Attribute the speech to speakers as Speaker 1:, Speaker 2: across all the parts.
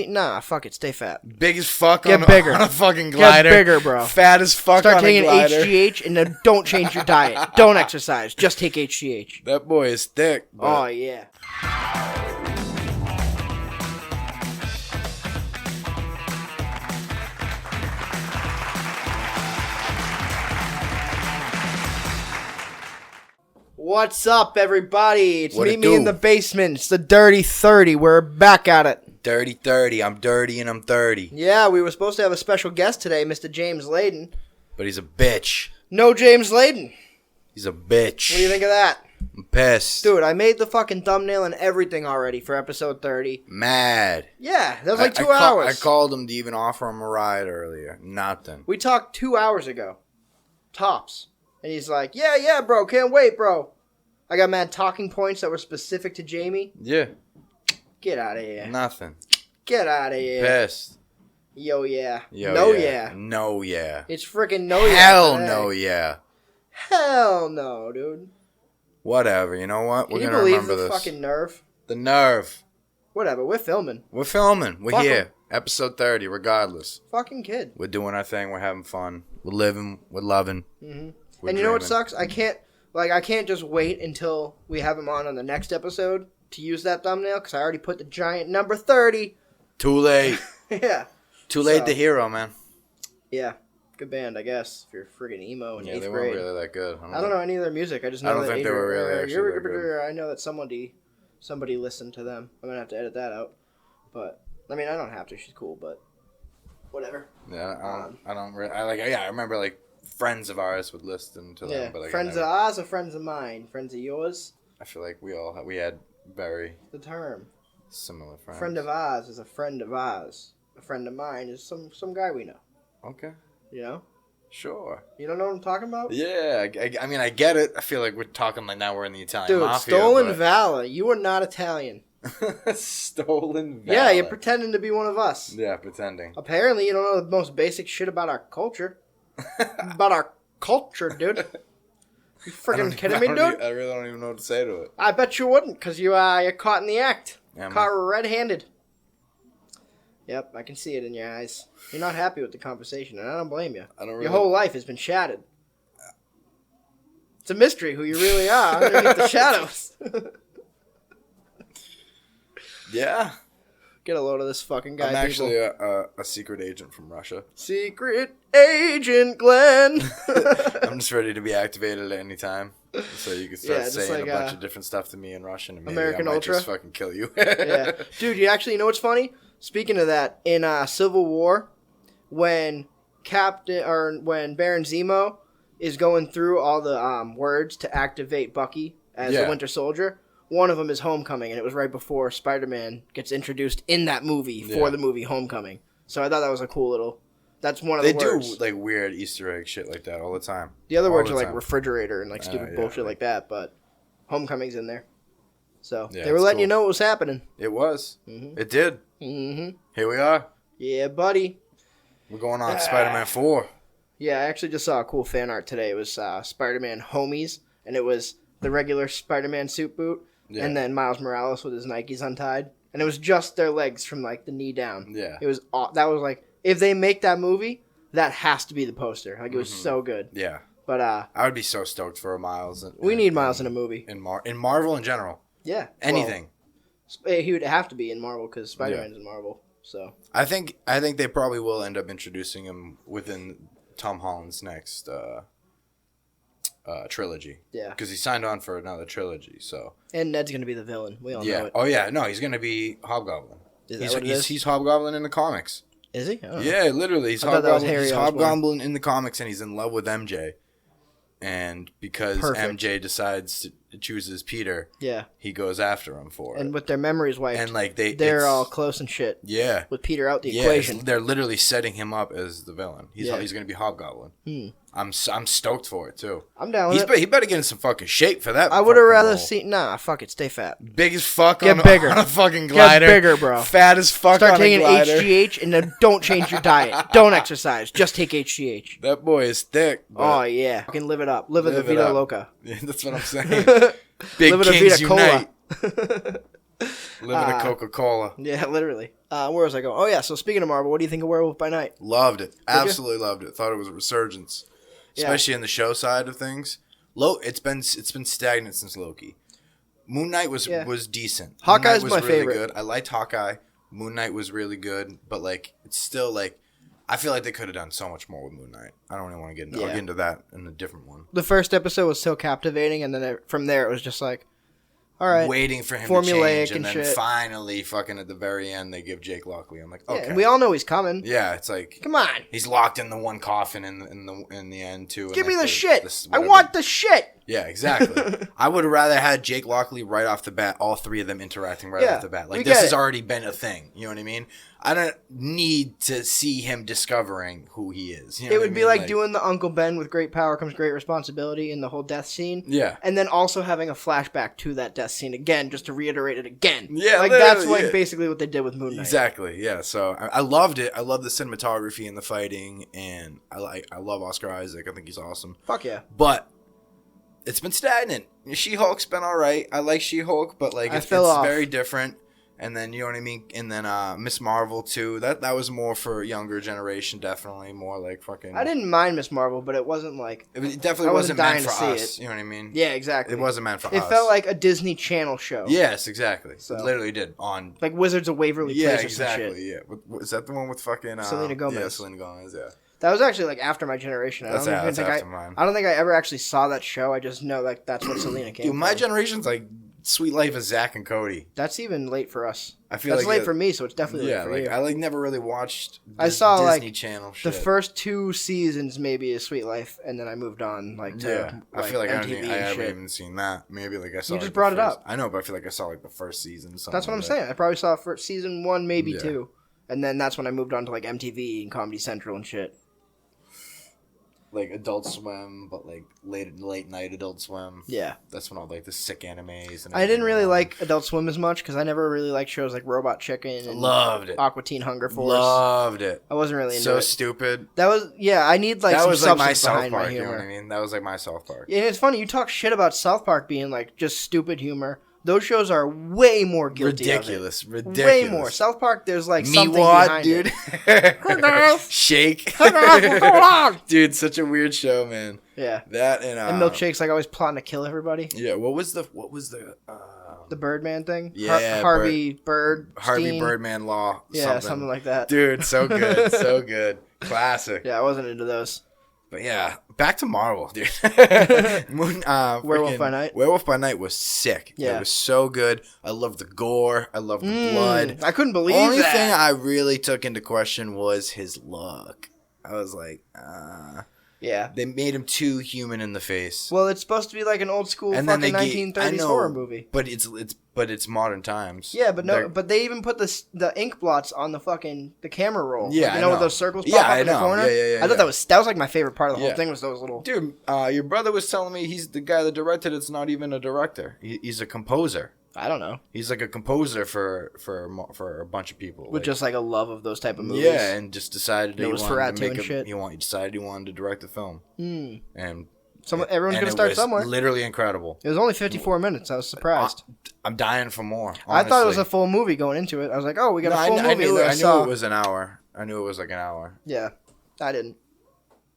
Speaker 1: Nah, fuck it. Stay fat.
Speaker 2: Big as fuck
Speaker 1: Get
Speaker 2: on,
Speaker 1: bigger.
Speaker 2: on a fucking glider.
Speaker 1: Get bigger, bro.
Speaker 2: Fat as fuck
Speaker 1: Start
Speaker 2: on a
Speaker 1: taking
Speaker 2: glider.
Speaker 1: HGH and then don't change your diet. Don't exercise. Just take HGH.
Speaker 2: That boy is thick.
Speaker 1: Oh, yeah. What's up, everybody? It's
Speaker 2: What
Speaker 1: Meet
Speaker 2: it
Speaker 1: Me in
Speaker 2: do?
Speaker 1: the Basement. It's the Dirty 30. We're back at it.
Speaker 2: Dirty 30. I'm dirty and I'm 30.
Speaker 1: Yeah, we were supposed to have a special guest today, Mr. James Layden.
Speaker 2: But he's a bitch.
Speaker 1: No James Layden.
Speaker 2: He's a bitch.
Speaker 1: What do you think of that?
Speaker 2: I'm pissed.
Speaker 1: Dude, I made the fucking thumbnail and everything already for episode 30.
Speaker 2: Mad.
Speaker 1: Yeah, that was like 2 hours.
Speaker 2: I called him to even offer him a ride earlier. Nothing.
Speaker 1: We talked 2 hours ago. Tops. And he's like, yeah, bro, can't wait, bro. I got mad talking points that were specific to Jamie.
Speaker 2: Yeah.
Speaker 1: Get out of here.
Speaker 2: Nothing.
Speaker 1: Get out of here.
Speaker 2: Pissed.
Speaker 1: Yo, yeah.
Speaker 2: Yo,
Speaker 1: no,
Speaker 2: yeah.
Speaker 1: yeah.
Speaker 2: No, yeah.
Speaker 1: It's freaking no, yeah.
Speaker 2: Hell
Speaker 1: today.
Speaker 2: no, yeah.
Speaker 1: Hell no, dude.
Speaker 2: Whatever. You know what?
Speaker 1: Can
Speaker 2: We're
Speaker 1: you
Speaker 2: going to
Speaker 1: believe
Speaker 2: remember
Speaker 1: the
Speaker 2: this.
Speaker 1: fucking nerve?
Speaker 2: The nerve.
Speaker 1: Whatever, we're filming.
Speaker 2: We're filming. We're
Speaker 1: Fuck
Speaker 2: here.
Speaker 1: 'em.
Speaker 2: Episode 30, regardless.
Speaker 1: Fucking kid.
Speaker 2: We're doing our thing. We're having fun. We're living. We're loving.
Speaker 1: Mm-hmm.
Speaker 2: We're
Speaker 1: And you know what
Speaker 2: dreaming.
Speaker 1: sucks? I can't just wait until we have him on the next episode to use that thumbnail because I already put the giant number 30.
Speaker 2: Too late.
Speaker 1: Yeah.
Speaker 2: Too late
Speaker 1: So-
Speaker 2: to hero, man.
Speaker 1: Yeah. Good band, I guess, if you're friggin' emo in
Speaker 2: Yeah,
Speaker 1: 8th
Speaker 2: they
Speaker 1: grade.
Speaker 2: weren't really that good.
Speaker 1: I don't know any of their music. I just know
Speaker 2: I don't
Speaker 1: that
Speaker 2: think they were really actually that good.
Speaker 1: I know that somebody listened to them. I'm gonna have to edit that out. But I mean, I don't have to. She's cool, but whatever.
Speaker 2: Yeah, I don't really. I remember like friends of ours would listen to them,
Speaker 1: Yeah,
Speaker 2: but like,
Speaker 1: friends of ours or friends of mine? Friends of yours?
Speaker 2: I feel like we had very
Speaker 1: The term.
Speaker 2: similar friends.
Speaker 1: Friend of ours is a friend of ours. A friend of mine is some guy we know.
Speaker 2: Okay,
Speaker 1: You know?
Speaker 2: sure.
Speaker 1: You don't know what I'm talking about?
Speaker 2: Yeah, I mean I get it. I feel like we're talking like now we're in the Italian
Speaker 1: Dude,
Speaker 2: mafia.
Speaker 1: stolen
Speaker 2: but...
Speaker 1: valor. You are not Italian.
Speaker 2: Stolen valor.
Speaker 1: Yeah, you're pretending to be one of us.
Speaker 2: Yeah, pretending.
Speaker 1: Apparently, you don't know the most basic shit about our culture. About our culture, dude. You freaking kidding me, dude?
Speaker 2: I really don't even know what to say to it.
Speaker 1: I bet you wouldn't, because you're caught in the act.
Speaker 2: Am I?
Speaker 1: Caught red-handed. Yep, I can see it in your eyes. You're not happy with the conversation, and I don't blame you. Your whole life has been shattered. It's a mystery who you really are underneath the shadows.
Speaker 2: Yeah.
Speaker 1: Get a load of this fucking guy,
Speaker 2: I'm
Speaker 1: people.
Speaker 2: actually a secret agent from Russia.
Speaker 1: Secret Agent Glenn.
Speaker 2: I'm just ready to be activated at any time. So you can start
Speaker 1: Yeah, just
Speaker 2: saying
Speaker 1: like,
Speaker 2: a bunch of different stuff to me in Russian, and maybe
Speaker 1: American
Speaker 2: I might
Speaker 1: Ultra?
Speaker 2: just fucking kill you.
Speaker 1: Yeah. Dude, you know what's funny? Speaking of that, in Civil War, when Baron Zemo is going through all the words to activate Bucky as the Winter Soldier, one of them is Homecoming, and it was right before Spider-Man gets introduced in that movie for the movie Homecoming. So I thought that was a cool little... That's one of the words.
Speaker 2: They do like weird Easter egg shit like that all the time.
Speaker 1: The other
Speaker 2: All
Speaker 1: words
Speaker 2: the
Speaker 1: are like
Speaker 2: time.
Speaker 1: refrigerator and like stupid bullshit like that, but Homecoming's in there. So
Speaker 2: Yeah,
Speaker 1: they were
Speaker 2: it's
Speaker 1: letting you
Speaker 2: cool.
Speaker 1: know what was happening.
Speaker 2: It was.
Speaker 1: Mhm.
Speaker 2: It did.
Speaker 1: Mm-hmm.
Speaker 2: Here we are.
Speaker 1: Yeah, buddy.
Speaker 2: We're going on Spider-Man 4.
Speaker 1: Yeah, I actually just saw a cool fan art today. It was Spider-Man homies, and it was the regular Spider-Man suit boot, and then Miles Morales with his Nikes untied, and it was just their legs from like the knee down.
Speaker 2: Yeah.
Speaker 1: It was that was like, if they make that movie, that has to be the poster. Like, it was so good.
Speaker 2: Yeah.
Speaker 1: But
Speaker 2: I would be so stoked for a Miles.
Speaker 1: we need Miles in a movie.
Speaker 2: In Marvel in general.
Speaker 1: Yeah.
Speaker 2: Anything.
Speaker 1: Well, he would have to be in Marvel because Spider-Man's in Marvel. So
Speaker 2: I think they probably will end up introducing him within Tom Holland's next trilogy.
Speaker 1: Yeah.
Speaker 2: Because he signed on for another trilogy. So.
Speaker 1: And Ned's gonna be the villain. We all know it.
Speaker 2: Oh yeah. No, he's gonna be Hobgoblin.
Speaker 1: Is that what it is?
Speaker 2: He's Hobgoblin in the comics.
Speaker 1: Is he? Oh.
Speaker 2: Yeah, literally. He's
Speaker 1: I thought that was
Speaker 2: Hobgoblin.
Speaker 1: Harry
Speaker 2: He's
Speaker 1: Osborn.
Speaker 2: Hobgoblin in the comics, and he's in love with MJ. And because
Speaker 1: Perfect.
Speaker 2: MJ decides to chooses Peter,
Speaker 1: Yeah.
Speaker 2: he goes after him for
Speaker 1: And
Speaker 2: it.
Speaker 1: with their memories wiped,
Speaker 2: And like
Speaker 1: they're
Speaker 2: it's-
Speaker 1: all close and shit.
Speaker 2: Yeah.
Speaker 1: With Peter out the
Speaker 2: Yeah,
Speaker 1: equation.
Speaker 2: they're literally setting him up as the villain. He's
Speaker 1: Yeah.
Speaker 2: he's gonna be Hobgoblin.
Speaker 1: Hmm.
Speaker 2: I'm stoked for it too.
Speaker 1: I'm down with it.
Speaker 2: He better get in some fucking shape for that.
Speaker 1: I would have
Speaker 2: fucking
Speaker 1: rather
Speaker 2: role.
Speaker 1: seen... Nah, fuck it. Stay fat.
Speaker 2: Big as fuck
Speaker 1: Get
Speaker 2: on,
Speaker 1: bigger.
Speaker 2: on a fucking glider.
Speaker 1: Get bigger, bro.
Speaker 2: Fat as fuck
Speaker 1: Start
Speaker 2: on a
Speaker 1: taking
Speaker 2: glider.
Speaker 1: HGH and then don't change your diet. Don't exercise. Just take HGH.
Speaker 2: That boy is thick.
Speaker 1: Oh, yeah. Fucking live it up. Live it the
Speaker 2: Live it
Speaker 1: Vida
Speaker 2: up.
Speaker 1: Loca.
Speaker 2: Yeah, that's what I'm saying. Big
Speaker 1: Live it a
Speaker 2: Kings
Speaker 1: Vida Cola.
Speaker 2: unite. Living a Coca-Cola.
Speaker 1: Yeah, literally. Where was I going? Oh, yeah. So speaking of Marvel, what do you think of Werewolf by Night?
Speaker 2: Loved it. Absolutely loved it. Thought it was a resurgence, especially in the show side of things. It's been stagnant since Loki. Moon Knight was decent.
Speaker 1: Hawkeye's
Speaker 2: Moon Knight was
Speaker 1: my
Speaker 2: really
Speaker 1: favorite.
Speaker 2: good. I liked Hawkeye. Moon Knight was really good, but like it's still like I feel like they could have done so much more with Moon Knight. I don't really want to get into. I'll get into that in a different one.
Speaker 1: The first episode was so captivating, and then from there it was just like, all right,
Speaker 2: waiting for him to change, and then shit. Finally, fucking at the very end, they give Jake Lockley. I'm like, okay,
Speaker 1: and we all know he's coming.
Speaker 2: Yeah, it's like,
Speaker 1: come on,
Speaker 2: he's locked in the one coffin in the end too.
Speaker 1: Give me
Speaker 2: like
Speaker 1: the shit. I want the shit.
Speaker 2: Yeah, exactly. I would have rather had Jake Lockley right off the bat, all three of them interacting right off the bat. Like, this has already been a thing. You know what I mean? I don't need to see him discovering who he is. You know
Speaker 1: it would be like doing the Uncle Ben with great power comes great responsibility in the whole death scene.
Speaker 2: Yeah.
Speaker 1: And then also having a flashback to that death scene again, just to reiterate it again.
Speaker 2: Yeah,
Speaker 1: like that's like basically what they did with Moon Knight.
Speaker 2: Exactly, yeah. So I loved it. I love the cinematography and the fighting, and I love Oscar Isaac. I think he's awesome.
Speaker 1: Fuck yeah.
Speaker 2: But it's been stagnant. She-Hulk's been all right. I like She-Hulk, but like it's very different. And then you know what I mean. And then Miss Marvel too. That was more for a younger generation, definitely more like fucking.
Speaker 1: I didn't mind Miss Marvel, but it wasn't like.
Speaker 2: It definitely wasn't meant for us. You know what I mean?
Speaker 1: Yeah, exactly.
Speaker 2: It wasn't meant for us.
Speaker 1: It felt like a Disney Channel show.
Speaker 2: Yes, exactly.
Speaker 1: So,
Speaker 2: it literally did on
Speaker 1: like Wizards of Waverly Place.
Speaker 2: Yeah,
Speaker 1: or
Speaker 2: exactly.
Speaker 1: Some shit.
Speaker 2: Yeah. Is that the one with fucking
Speaker 1: Selena Gomez?
Speaker 2: Yeah, Selena Gomez. Yeah.
Speaker 1: That was actually like after my generation.
Speaker 2: That's after mine.
Speaker 1: I don't think I ever actually saw that show. I just know like that's what Selena came.
Speaker 2: Dude, my generation's like Sweet Life of Zack and Cody.
Speaker 1: That's even late for us.
Speaker 2: I feel
Speaker 1: that's late for me, so it's definitely late for you.
Speaker 2: I like never really watched.
Speaker 1: I saw
Speaker 2: Disney
Speaker 1: like
Speaker 2: Channel shit.
Speaker 1: The first 2 seasons maybe of Sweet Life, and then I moved on like to
Speaker 2: I feel like
Speaker 1: MTV
Speaker 2: I haven't even seen that. Maybe like I saw.
Speaker 1: You just brought it up.
Speaker 2: I know, but I feel like I saw like the first season.
Speaker 1: That's what I'm saying. I probably saw for season 1, maybe 2, and then that's when I moved on to like MTV and Comedy Central and shit.
Speaker 2: Like Adult Swim, but like late night Adult Swim.
Speaker 1: Yeah,
Speaker 2: that's when all like the sick animes. And
Speaker 1: I didn't really like Adult Swim as much because I never really liked shows like Robot Chicken. And
Speaker 2: loved it.
Speaker 1: Aqua Teen Hunger Force.
Speaker 2: Loved it.
Speaker 1: I wasn't really into
Speaker 2: so
Speaker 1: it.
Speaker 2: stupid.
Speaker 1: That was I need like
Speaker 2: that
Speaker 1: some
Speaker 2: was like my
Speaker 1: substance
Speaker 2: South
Speaker 1: behind
Speaker 2: Park.
Speaker 1: my humor.
Speaker 2: You know what I mean? That was like my South Park.
Speaker 1: Yeah, it's funny you talk shit about South Park being like just stupid humor. Those shows are way more guilty.
Speaker 2: Ridiculous.
Speaker 1: Way more. South Park, there's like something
Speaker 2: behind
Speaker 1: dude.
Speaker 2: It. Shake.
Speaker 1: Hey guys, what's going on?
Speaker 2: Dude, such a weird show, man.
Speaker 1: Yeah.
Speaker 2: That
Speaker 1: and Milkshake's like always plotting to kill everybody.
Speaker 2: Yeah. What was the
Speaker 1: Birdman thing?
Speaker 2: Yeah.
Speaker 1: Harvey
Speaker 2: Birdman Law.
Speaker 1: Yeah, something like that.
Speaker 2: Dude, so good, so good, classic.
Speaker 1: Yeah, I wasn't into those.
Speaker 2: But yeah, back to Marvel, dude.
Speaker 1: Werewolf by Night.
Speaker 2: Werewolf by Night was sick.
Speaker 1: Yeah.
Speaker 2: It was so good. I loved the gore. I loved the blood.
Speaker 1: I couldn't believe
Speaker 2: Only
Speaker 1: that.
Speaker 2: thing I really took into question was his look. I was like,
Speaker 1: yeah.
Speaker 2: They made him too human in the face.
Speaker 1: Well, it's supposed to be like an old school fucking 1930s horror movie.
Speaker 2: But it's modern times.
Speaker 1: Yeah, but they even put the ink blots on the camera roll.
Speaker 2: Yeah,
Speaker 1: like, with those circles pop up in the corner.
Speaker 2: Yeah,
Speaker 1: I thought that was like my favorite part of the whole thing was those little.
Speaker 2: Dude, your brother was telling me he's the guy that directed. It's not even a director. He's a composer.
Speaker 1: I don't know.
Speaker 2: He's like a composer for a bunch of people.
Speaker 1: With just like a love of those type of movies.
Speaker 2: Yeah, and just decided he wanted to make
Speaker 1: shit.
Speaker 2: He decided he wanted to direct a film. And
Speaker 1: everyone's gonna start somewhere.
Speaker 2: Literally incredible.
Speaker 1: It was only 54 minutes. I was surprised.
Speaker 2: I'm dying for more. Honestly.
Speaker 1: I thought it was a full movie going into it. I was like, oh, we got a full movie.
Speaker 2: I knew it was an hour. I knew it was like an hour.
Speaker 1: Yeah, I didn't.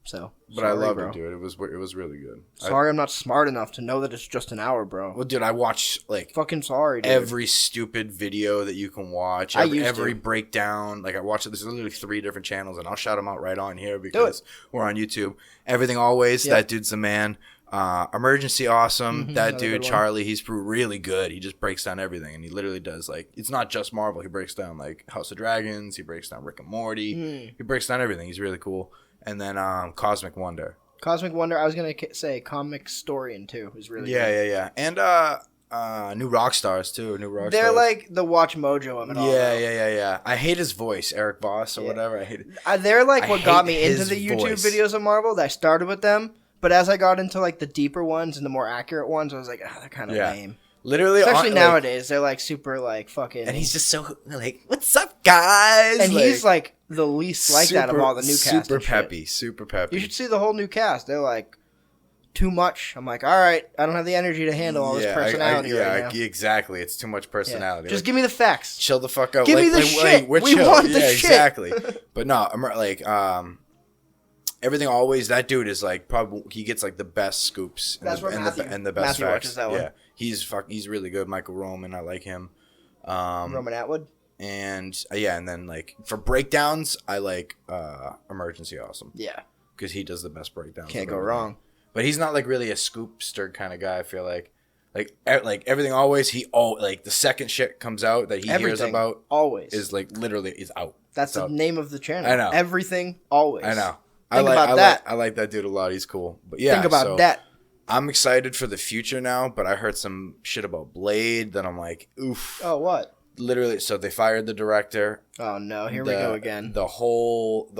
Speaker 1: So,
Speaker 2: but I loved it, dude. It was really good.
Speaker 1: Sorry, I'm not smart enough to know that it's just an hour, bro.
Speaker 2: Well, dude, I watched like
Speaker 1: fucking sorry, dude.
Speaker 2: Every stupid video that you can watch. Every breakdown. Like I watched it. There's literally 3 different channels, and I'll shout them out right on here because we're on YouTube. Everything Always. Yep. That dude's the man. Emergency Awesome. That dude Charlie. He's really good. He just breaks down everything, and he literally does like it's not just Marvel. He breaks down like House of Dragons. He breaks down Rick and Morty. He breaks down everything. He's really cool. And then Cosmic Wonder.
Speaker 1: Cosmic Wonder, I was going to say Comic Historian, too, is really good.
Speaker 2: Yeah. And New Rockstars, too.
Speaker 1: They're like the Watch Mojo of it all.
Speaker 2: Yeah. I hate his voice, Eric Voss or whatever. I hate it.
Speaker 1: They're like what got me into the YouTube videos of Marvel. That I started with them. But as I got into like the deeper ones and the more accurate ones, I was like, they're kind of lame.
Speaker 2: Literally,
Speaker 1: especially nowadays, they're like super like fucking.
Speaker 2: And he's just so like, "What's up, guys?"
Speaker 1: And he's like the least like that of all the new cast.
Speaker 2: Super peppy.
Speaker 1: You should see the whole new cast. They're like too much. I'm like, all right, I don't have the energy to handle all this personality right now.
Speaker 2: Exactly. It's too much personality.
Speaker 1: Just give me the facts.
Speaker 2: Chill the fuck out.
Speaker 1: Give me the shit. We want the shit.
Speaker 2: Exactly. But no, I'm like, Everything Always, that dude is like probably he gets like the best scoops and the best facts. That one. Yeah, he's really good. Michael Roman, I like him.
Speaker 1: Roman Atwood.
Speaker 2: And and then like for breakdowns, I like Emergency Awesome.
Speaker 1: Yeah,
Speaker 2: because he does the best breakdowns.
Speaker 1: Can't go wrong.
Speaker 2: But he's not like really a scoopster kind of guy. I feel like Everything Always, the second shit comes out that he hears about
Speaker 1: always
Speaker 2: is like literally is out.
Speaker 1: That's the name of the channel.
Speaker 2: I know.
Speaker 1: Everything Always.
Speaker 2: I know.
Speaker 1: I
Speaker 2: like that dude a lot. He's cool. But yeah,
Speaker 1: think about that.
Speaker 2: I'm excited for the future now, but I heard some shit about Blade that I'm like, oof.
Speaker 1: Oh, what?
Speaker 2: Literally, so they fired the director.
Speaker 1: Oh no, here we go again.
Speaker 2: The whole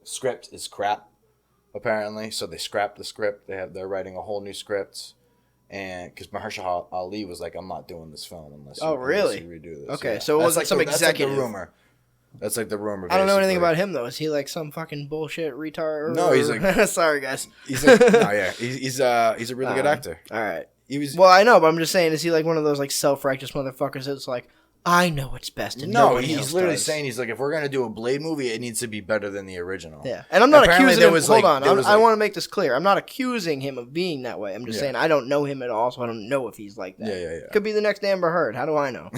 Speaker 2: script is crap, apparently. So they scrapped the script. They're writing a whole new script, and because Mahershala Ali was like, I'm not doing this film unless you redo this.
Speaker 1: Okay, so it wasn't like some executive.
Speaker 2: That's like the rumor. That's like the rumor.
Speaker 1: I don't know anything about him though. Is he like some fucking bullshit retard?
Speaker 2: No, he's like.
Speaker 1: Sorry, guys.
Speaker 2: He's like, he's a really good actor.
Speaker 1: All right.
Speaker 2: Well,
Speaker 1: I know, but I'm just saying, is he like one of those like self-righteous motherfuckers that's like, I know what's best, and nobody else
Speaker 2: he's literally
Speaker 1: does.
Speaker 2: saying he's like, if we're gonna do a Blade movie, it needs to be better than the original.
Speaker 1: Yeah, and I'm not accusing him. Hold on, I want to make this clear. I'm not accusing him of being that way. I'm just saying I don't know him at all, so I don't know if he's like that.
Speaker 2: Yeah.
Speaker 1: Could be the next Amber Heard. How do I know?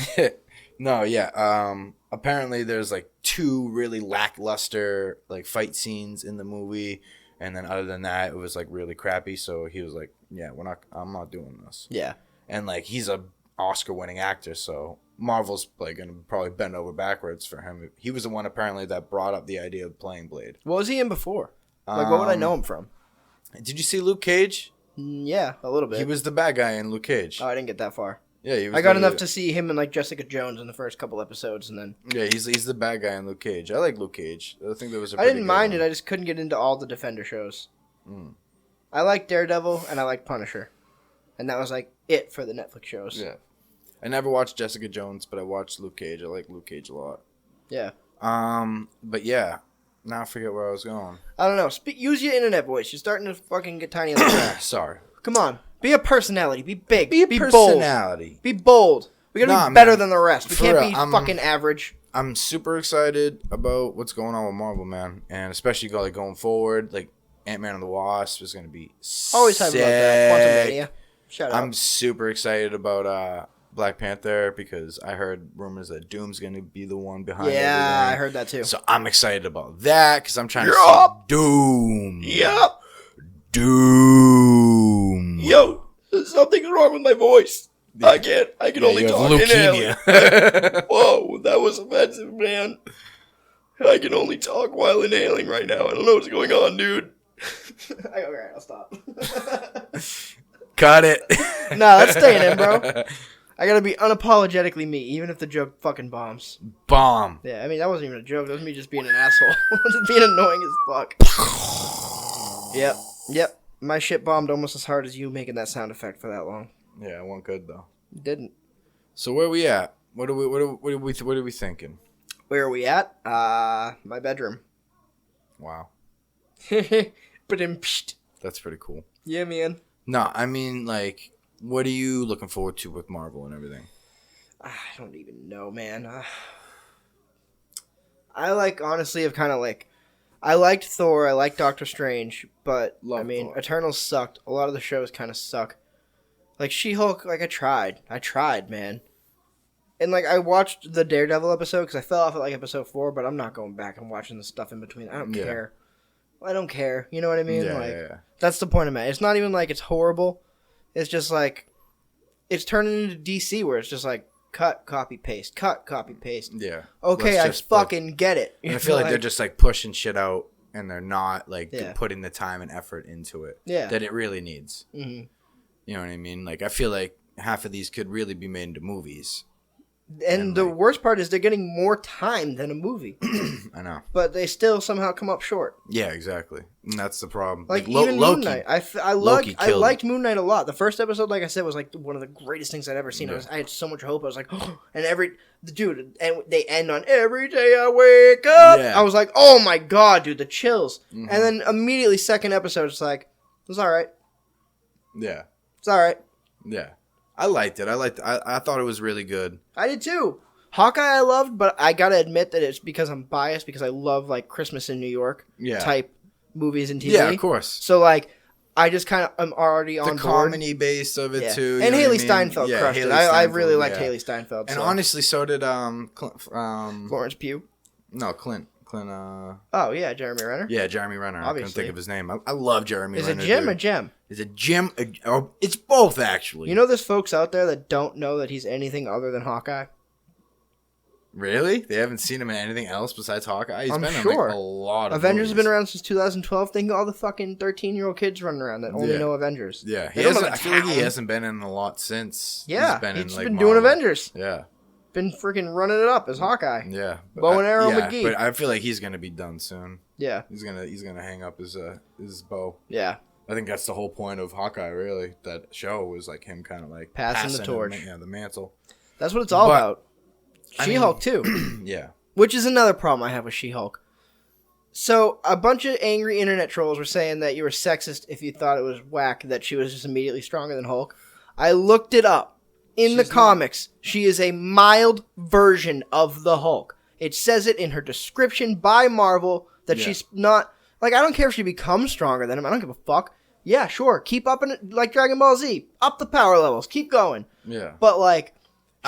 Speaker 2: No, yeah. Apparently, there's like 2 really lackluster like fight scenes in the movie, and then other than that, it was like really crappy. So he was like, "Yeah, I'm not doing this."
Speaker 1: Yeah,
Speaker 2: and like he's a Oscar-winning actor, so Marvel's like gonna probably bend over backwards for him. He was the one apparently that brought up the idea of playing Blade.
Speaker 1: What was he in before? Like, what would I know him from?
Speaker 2: Did you see Luke Cage?
Speaker 1: Yeah, a little bit.
Speaker 2: He was the bad guy in Luke Cage.
Speaker 1: Oh, I didn't get that far.
Speaker 2: Yeah,
Speaker 1: I got enough to see him and like Jessica Jones in the first couple episodes, and then
Speaker 2: he's the bad guy in Luke Cage. I like Luke Cage. I think that was.
Speaker 1: I didn't mind it. I just couldn't get into all the Defender shows. I like Daredevil and I like Punisher, and that was like it for the Netflix shows.
Speaker 2: Yeah, I never watched Jessica Jones, but I watched Luke Cage. I like Luke Cage a lot.
Speaker 1: Yeah.
Speaker 2: But yeah, now I forget where I was going.
Speaker 1: I don't know. Use your internet voice. You're starting to fucking get tiny on the track.
Speaker 2: Sorry.
Speaker 1: Come on. Be a personality. Be big. Be
Speaker 2: personality.
Speaker 1: Bold. Be bold. We gotta be better than the rest. We can't be fucking average.
Speaker 2: I'm super excited about what's going on with Marvel, man, and especially going forward. Like Ant-Man and the Wasp is gonna be
Speaker 1: always hype about that. Quantumania. Shout out.
Speaker 2: I'm super excited about Black Panther because I heard rumors that Doom's gonna be the one behind.
Speaker 1: Yeah, I heard that too.
Speaker 2: So I'm excited about that because I'm trying to see Doom.
Speaker 1: Yep.
Speaker 2: Doom.
Speaker 1: Yo, something's wrong with my voice. I can only talk
Speaker 2: leukemia.
Speaker 1: Whoa, that was offensive, man. I can only talk while inhaling right now. I don't know what's going on, dude. Alright, I'll stop.
Speaker 2: Cut it.
Speaker 1: Nah, that's staying in, bro. I gotta be unapologetically me, even if the joke fucking bombs.
Speaker 2: Bomb.
Speaker 1: Yeah, I mean, that wasn't even a joke. That was me just being an asshole. Just being annoying as fuck. Yep. My shit bombed almost as hard as you making that sound effect for that long.
Speaker 2: Yeah, it went good though.
Speaker 1: It didn't.
Speaker 2: So where are we at? What are we thinking?
Speaker 1: Where are we at? My bedroom.
Speaker 2: Wow.
Speaker 1: That's
Speaker 2: pretty cool.
Speaker 1: Yeah, man.
Speaker 2: No, I mean, like, what are you looking forward to with Marvel and everything?
Speaker 1: I don't even know, man. I like, honestly, I liked Thor, I liked Doctor Strange, but, Thor. Eternals sucked. A lot of the shows kind of suck. Like, She-Hulk, I tried, man. And, I watched the Daredevil episode, because I fell off at, episode 4, but I'm not going back and watching the stuff in between. I don't care. I don't care. You know what I mean?
Speaker 2: Yeah.
Speaker 1: That's the point I'm at. It's not even it's horrible. It's just, it's turning into DC, where it's just, cut, copy, paste. Cut, copy, paste.
Speaker 2: Yeah.
Speaker 1: Okay, I fucking get it.
Speaker 2: I feel like they're just, pushing shit out, and they're not, putting the time and effort into it that it really needs.
Speaker 1: Mm-hmm.
Speaker 2: You know what I mean? I feel like half of these could really be made into movies.
Speaker 1: And the worst part is they're getting more time than a movie.
Speaker 2: I know.
Speaker 1: But they still somehow come up short.
Speaker 2: Yeah, exactly. And that's the problem.
Speaker 1: Like even Moon Knight. I liked Moon Knight a lot. The first episode, like I said, was like one of the greatest things I'd ever seen.
Speaker 2: Yeah.
Speaker 1: I had so much hope. I was like, oh, and they end on every day I wake up.
Speaker 2: Yeah.
Speaker 1: I was like, oh my god, dude, the chills.
Speaker 2: Mm-hmm.
Speaker 1: And then immediately second episode, it's like, it was all right.
Speaker 2: Yeah.
Speaker 1: It's all right.
Speaker 2: Yeah. I liked it. I thought it was really good.
Speaker 1: I did too. Hawkeye I loved, but I gotta admit that it's because I'm biased because I love like Christmas in New York type movies and TV.
Speaker 2: Yeah, of course.
Speaker 1: So like, I just kind of am already on
Speaker 2: the
Speaker 1: board.
Speaker 2: comedy base of it too.
Speaker 1: And Haley Steinfeld crushed it. I really liked Haley Steinfeld.
Speaker 2: And honestly, so did
Speaker 1: Florence Pugh.
Speaker 2: No, Clint.
Speaker 1: Oh yeah, Jeremy Renner.
Speaker 2: Yeah, Jeremy Renner.
Speaker 1: Obviously.
Speaker 2: I couldn't think of his name. I love Jeremy Renner.
Speaker 1: Is it Jim or Jem?
Speaker 2: Is it Jim? It's both actually.
Speaker 1: You know, there's folks out there that don't know that he's anything other than Hawkeye.
Speaker 2: Really? They haven't seen him in anything else besides Hawkeye? He's
Speaker 1: I'm
Speaker 2: been
Speaker 1: sure.
Speaker 2: in like a lot of
Speaker 1: Avengers
Speaker 2: movies.
Speaker 1: has been around since 2012. Think of all the fucking 13-year-old kids running around that only know Avengers.
Speaker 2: Yeah, I feel like he hasn't been in a lot since.
Speaker 1: Yeah,
Speaker 2: he's
Speaker 1: been doing Avengers.
Speaker 2: Yeah.
Speaker 1: Been freaking running it up as Hawkeye.
Speaker 2: Yeah.
Speaker 1: Bow and Arrow McGee.
Speaker 2: But I feel like he's gonna be done soon.
Speaker 1: Yeah.
Speaker 2: He's gonna hang up his bow.
Speaker 1: Yeah.
Speaker 2: I think that's the whole point of Hawkeye, really. That show was like him kind of like
Speaker 1: passing the torch.
Speaker 2: The mantle.
Speaker 1: That's what it's all about. She-Hulk too.
Speaker 2: Yeah.
Speaker 1: Which is another problem I have with She-Hulk. So a bunch of angry internet trolls were saying that you were sexist if you thought it was whack that she was just immediately stronger than Hulk. I looked it up. In the comics, she is a mild version of the Hulk. It says it in her description by Marvel that she's not... Like, I don't care if she becomes stronger than him. I don't give a fuck. Yeah, sure. Keep up in it like Dragon Ball Z. Up the power levels. Keep going.
Speaker 2: Yeah.
Speaker 1: But, like,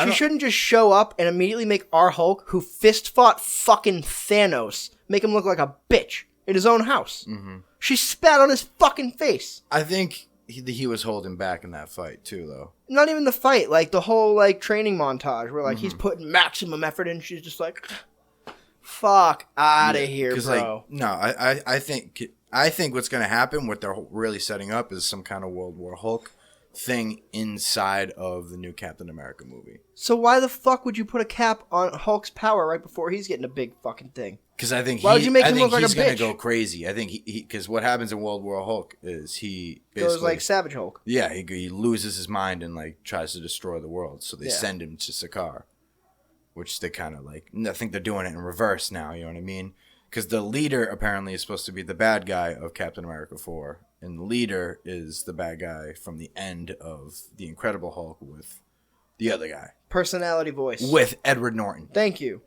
Speaker 1: she shouldn't just show up and immediately make our Hulk, who fist-fought fucking Thanos, make him look like a bitch in his own house. Mm-hmm. She spat on his fucking face.
Speaker 2: I think he was holding back in that fight, too, though.
Speaker 1: Not even the fight, like the whole like training montage where like he's putting maximum effort in, she's just like, fuck out of here, bro.
Speaker 2: Like, no, I think what's gonna happen, what they're really setting up, is some kind of World War Hulk thing inside of the new Captain America movie.
Speaker 1: So why the fuck would you put a cap on Hulk's power right before he's getting a big fucking thing?
Speaker 2: Because I think
Speaker 1: why would you make him look like a bitch?
Speaker 2: He's gonna go crazy. I think because what happens in World War Hulk is he basically
Speaker 1: goes like Savage Hulk.
Speaker 2: Yeah, he loses his mind and like tries to destroy the world. So they send him to Sakaar, which they kind of like. I think they're doing it in reverse now. You know what I mean? Because the leader apparently is supposed to be the bad guy of Captain America 4, and the leader is the bad guy from the end of the Incredible Hulk with the other guy.
Speaker 1: Personality voice
Speaker 2: with Edward Norton.
Speaker 1: Thank you.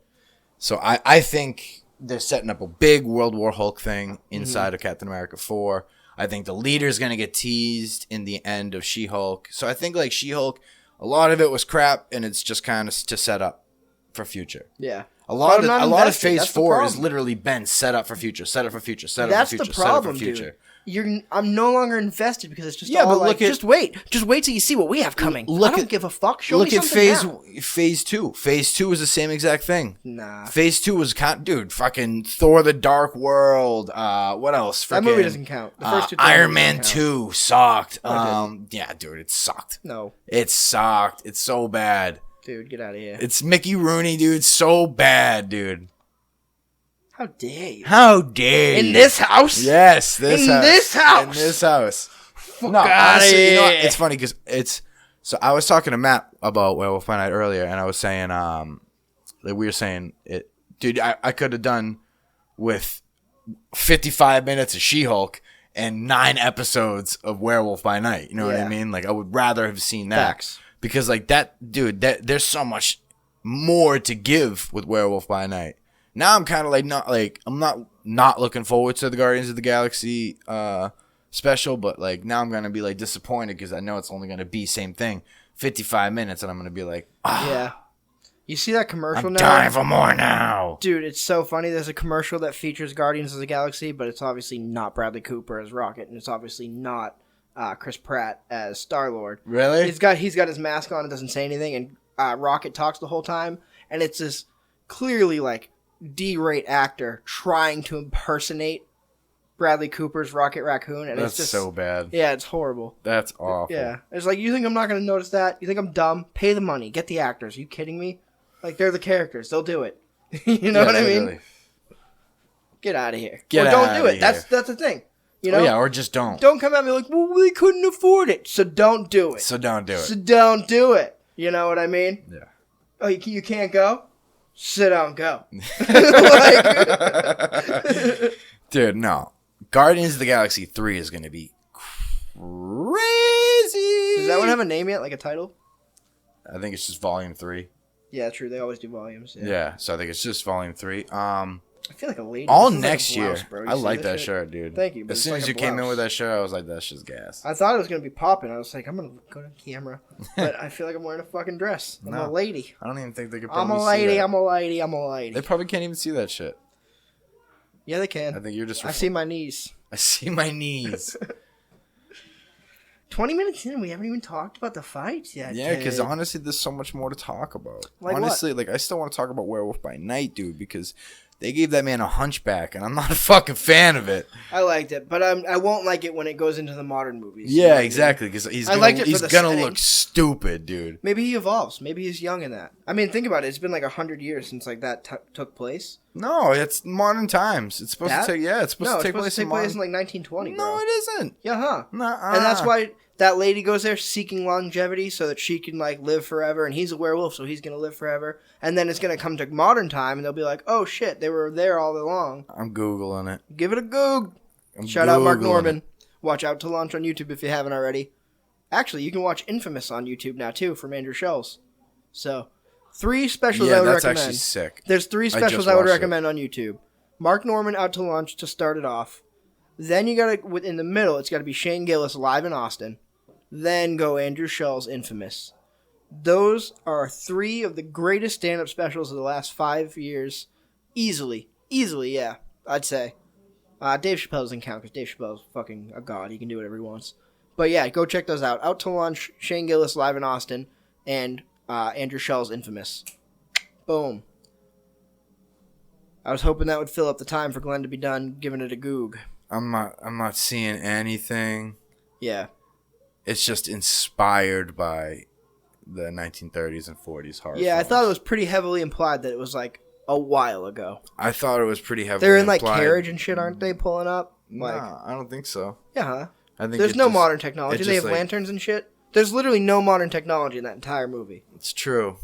Speaker 2: So I think they're setting up a big World War Hulk thing inside of Captain America 4. I think the leader's going to get teased in the end of She-Hulk. So I think like She-Hulk, a lot of it was crap, and it's just kind of to set up for future.
Speaker 1: Yeah.
Speaker 2: A lot of Phase 4 has literally been set up for future, set up for future, set up for future,
Speaker 1: That's the problem,
Speaker 2: set up for future.
Speaker 1: Dude. I'm no longer invested because it's just all like, just wait till you see what we have coming. I don't give a fuck. Show me something now.
Speaker 2: Phase 2. Phase 2 is the same exact thing.
Speaker 1: Nah.
Speaker 2: Phase 2 was fucking Thor: The Dark World. What else?
Speaker 1: That movie doesn't count. The first two
Speaker 2: Iron Man 2 sucked. Yeah, dude, it sucked.
Speaker 1: No.
Speaker 2: It sucked. It's so bad.
Speaker 1: Dude, get out of here.
Speaker 2: It's Mickey Rooney, dude. So bad, dude.
Speaker 1: How dare you?
Speaker 2: How dare you?
Speaker 1: In this house?
Speaker 2: Yes, this house.
Speaker 1: In
Speaker 2: this house.
Speaker 1: No, honestly,
Speaker 2: you know what? It's funny because it's... So I was talking to Matt about Werewolf by Night earlier, and I was saying, like we were saying, it, dude, I could have done with 55 minutes of She-Hulk and 9 episodes of Werewolf by Night. You know what I mean? Like, I would rather have seen that.
Speaker 1: Facts.
Speaker 2: Because, like, that, dude, there's so much more to give with Werewolf by Night. Now I'm kind of like, I'm not looking forward to the Guardians of the Galaxy special, but, like, now I'm going to be, like, disappointed because I know it's only going to be same thing, 55 minutes, and I'm going to be like,
Speaker 1: yeah. You see that commercial now?
Speaker 2: Time for more now.
Speaker 1: Dude, it's so funny. There's a commercial that features Guardians of the Galaxy, but it's obviously not Bradley Cooper as Rocket, and it's obviously not Chris Pratt as Star-Lord.
Speaker 2: Really?
Speaker 1: He's got his mask on and doesn't say anything, and Rocket talks the whole time, and it's this clearly, like, D-rate actor trying to impersonate Bradley Cooper's Rocket Raccoon, and
Speaker 2: that's
Speaker 1: it's just
Speaker 2: so bad.
Speaker 1: Yeah, it's horrible.
Speaker 2: That's awful.
Speaker 1: Yeah, it's like, you think I'm not going to notice that? You think I'm dumb? Pay the money, get the actors. Are you kidding me? Like, they're the characters. They'll do it. You know what I mean? Get out of here.
Speaker 2: Or
Speaker 1: don't do it. That's the thing. You know?
Speaker 2: Oh, yeah, or just don't.
Speaker 1: Don't come at me like, well, we couldn't afford it. So don't do it.
Speaker 2: So don't do it.
Speaker 1: You know what I mean?
Speaker 2: Yeah.
Speaker 1: Oh, you can't go? Sit down, go.
Speaker 2: Dude, no. Guardians of the Galaxy 3 is going to be crazy.
Speaker 1: Does that one have a name yet, like a title?
Speaker 2: I think it's just Volume 3.
Speaker 1: Yeah, true. They always do volumes.
Speaker 2: Yeah, so I think it's just Volume 3.
Speaker 1: I feel like a lady.
Speaker 2: All next
Speaker 1: like a blouse,
Speaker 2: year.
Speaker 1: bro.
Speaker 2: I like that shirt, dude.
Speaker 1: Thank you.
Speaker 2: As soon as you came in with that shirt, I was like, that's just gas.
Speaker 1: I thought it was going to be popping. I was like, I'm going to go to camera. But I feel like I'm wearing a fucking dress. I'm a lady.
Speaker 2: I don't even think they could
Speaker 1: I'm
Speaker 2: probably
Speaker 1: a lady.
Speaker 2: see that.
Speaker 1: I'm a lady. I'm a lady.
Speaker 2: They probably can't even see that shit.
Speaker 1: Yeah, they can.
Speaker 2: I think you're just...
Speaker 1: I see my knees.
Speaker 2: I see my knees.
Speaker 1: 20 minutes in, we haven't even talked about the fights yet.
Speaker 2: Yeah, because honestly, there's so much more to talk about.
Speaker 1: Like
Speaker 2: honestly, like I still want to talk about Werewolf by Night, dude, because they gave that man a hunchback, and I'm not a fucking fan of it.
Speaker 1: I liked it, but I won't like it when it goes into the modern movies.
Speaker 2: Yeah, exactly, because he's gonna look stupid, dude.
Speaker 1: Maybe he evolves. Maybe he's young in that. I mean, think about it. It's been like 100 years since like that took place.
Speaker 2: No, it's modern times. It's supposed to take. Yeah, it's supposed to take place in
Speaker 1: like 1920.
Speaker 2: No,
Speaker 1: bro.
Speaker 2: it isn't.
Speaker 1: Yeah, huh?
Speaker 2: Nuh-uh.
Speaker 1: And that's why that lady goes there seeking longevity so that she can like live forever, and he's a werewolf, so he's gonna live forever. And then it's gonna come to modern time, and they'll be like, "Oh shit, they were there all along."
Speaker 2: I'm googling it.
Speaker 1: Give it a goog. Shout out Mark Norman. Watch Out to Launch on YouTube if you haven't already. Actually, you can watch Infamous on YouTube now too from Andrew Schell's. So, 3 specials I would recommend.
Speaker 2: Yeah, that's actually sick.
Speaker 1: There's 3 specials I would recommend on YouTube. Mark Norman Out to Launch to start it off. Then you gotta, in the middle, it's gotta be Shane Gillis live in Austin. Then go Andrew Schell's Infamous. Those are 3 of the greatest stand-up specials of the last 5 years. Easily, yeah, I'd say. Dave Chappelle doesn't count because Dave Chappelle's fucking a god. He can do whatever he wants. But yeah, go check those out. Out to Lunch, Shane Gillis live in Austin, and Andrew Schell's Infamous. Boom. I was hoping that would fill up the time for Glenn to be done giving it a goog.
Speaker 2: I'm not seeing anything.
Speaker 1: Yeah.
Speaker 2: It's just inspired by the 1930s and 40s horror
Speaker 1: Yeah,
Speaker 2: films.
Speaker 1: I thought it was pretty heavily implied that it was like a while ago.
Speaker 2: I thought it was pretty heavily
Speaker 1: They're in
Speaker 2: implied.
Speaker 1: like carriage and shit, aren't they, pulling up? Like,
Speaker 2: nah, I don't think so.
Speaker 1: Yeah, huh?
Speaker 2: I think
Speaker 1: there's no modern technology. They have
Speaker 2: like,
Speaker 1: lanterns and shit. There's literally no modern technology in that entire movie.
Speaker 2: It's true.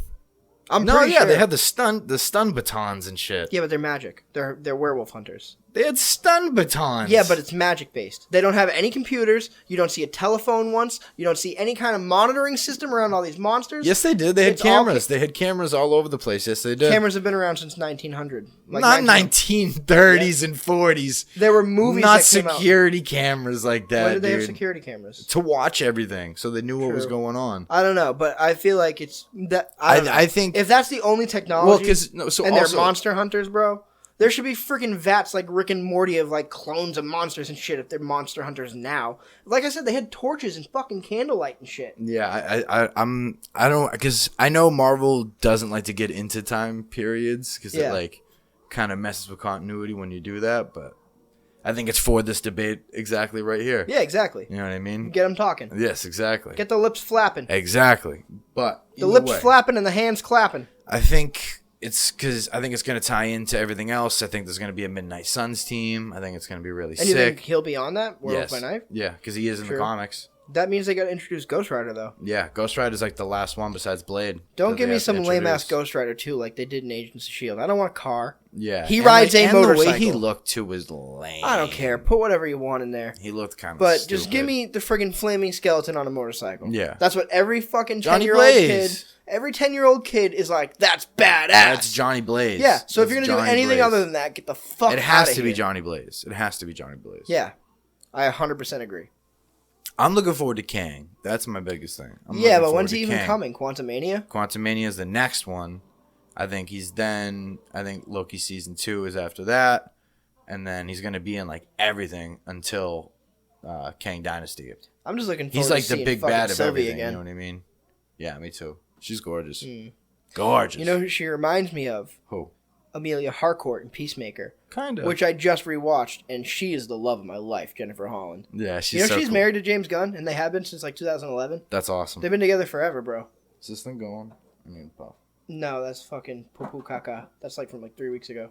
Speaker 1: I'm pretty sure.
Speaker 2: They had the stun batons and shit.
Speaker 1: Yeah, but they're magic. They're werewolf hunters.
Speaker 2: They had stun batons.
Speaker 1: Yeah, but it's magic based. They don't have any computers. You don't see a telephone once. You don't see any kind of monitoring system around all these monsters.
Speaker 2: Yes, they did. They had cameras. They had cameras all over the place. Yes, they did.
Speaker 1: Cameras have been around since 1900.
Speaker 2: Like not 1930s and 40s.
Speaker 1: There were movies
Speaker 2: not
Speaker 1: that came
Speaker 2: security cameras like that.
Speaker 1: Why did they have security cameras?
Speaker 2: To watch everything, so they knew what was going on.
Speaker 1: I don't know, but I feel like it's that.
Speaker 2: I think
Speaker 1: if that's the only technology,
Speaker 2: they're
Speaker 1: monster hunters, bro. There should be freaking vats like Rick and Morty of like clones of monsters and shit if they're monster hunters now. Like I said, they had torches and fucking candlelight and shit.
Speaker 2: Yeah, I don't, because I know Marvel doesn't like to get into time periods because it like kind of messes with continuity when you do that, but I think it's for this debate exactly right here.
Speaker 1: Yeah, exactly.
Speaker 2: You know what I mean?
Speaker 1: Get them talking.
Speaker 2: Yes, exactly.
Speaker 1: Get the lips flapping.
Speaker 2: Exactly. But
Speaker 1: the lips flapping and the hands clapping.
Speaker 2: I think it's because I think it's going to tie into everything else. I think there's going to be a Midnight Suns team. I think it's going to be really sick.
Speaker 1: And you think he'll be on that? Werewolf by Night?
Speaker 2: Yeah, because he is in the comics.
Speaker 1: That means they got to introduce Ghost Rider, though.
Speaker 2: Yeah, Ghost Rider's like the last one besides Blade.
Speaker 1: Don't give me some lame-ass Ghost Rider, too, like they did in Agents of S.H.I.E.L.D. I don't want a car.
Speaker 2: Yeah.
Speaker 1: He rides a motorcycle.
Speaker 2: The way he looked, too, was lame.
Speaker 1: I don't care. Put whatever you want in there.
Speaker 2: He looked kind of
Speaker 1: But just give me the friggin' flaming skeleton on a motorcycle.
Speaker 2: Yeah.
Speaker 1: That's what every fucking 10-year-old kid... Every 10-year-old kid is like, that's badass.
Speaker 2: That's Johnny Blaze.
Speaker 1: Yeah, so if you're going to do anything other than that, get the fuck out of here.
Speaker 2: It has to be Johnny Blaze. It has to be Johnny Blaze.
Speaker 1: Yeah. I 100% agree.
Speaker 2: I'm looking forward to Kang. That's my biggest thing.
Speaker 1: But when's he even coming? Quantumania?
Speaker 2: Quantumania is the next one. I think Loki Season 2 is after that. And then he's going to be in like everything until Kang Dynasty.
Speaker 1: I'm just looking forward
Speaker 2: to seeing
Speaker 1: He's like
Speaker 2: the big bad of
Speaker 1: Sylvie
Speaker 2: everything.
Speaker 1: Again.
Speaker 2: You know what I mean? Yeah, me too. She's gorgeous. Gorgeous.
Speaker 1: You know who she reminds me of?
Speaker 2: Who?
Speaker 1: Amelia Harcourt in Peacemaker.
Speaker 2: Kind of.
Speaker 1: Which I just rewatched, and she is the love of my life, Jennifer Holland.
Speaker 2: Yeah, she's
Speaker 1: she's cool. Married to James Gunn, and they have been since like 2011.
Speaker 2: That's awesome.
Speaker 1: They've been together forever, bro.
Speaker 2: Is this thing going? I need to puff.
Speaker 1: No, that's fucking Pupu Kaka. That's like from like 3 weeks ago.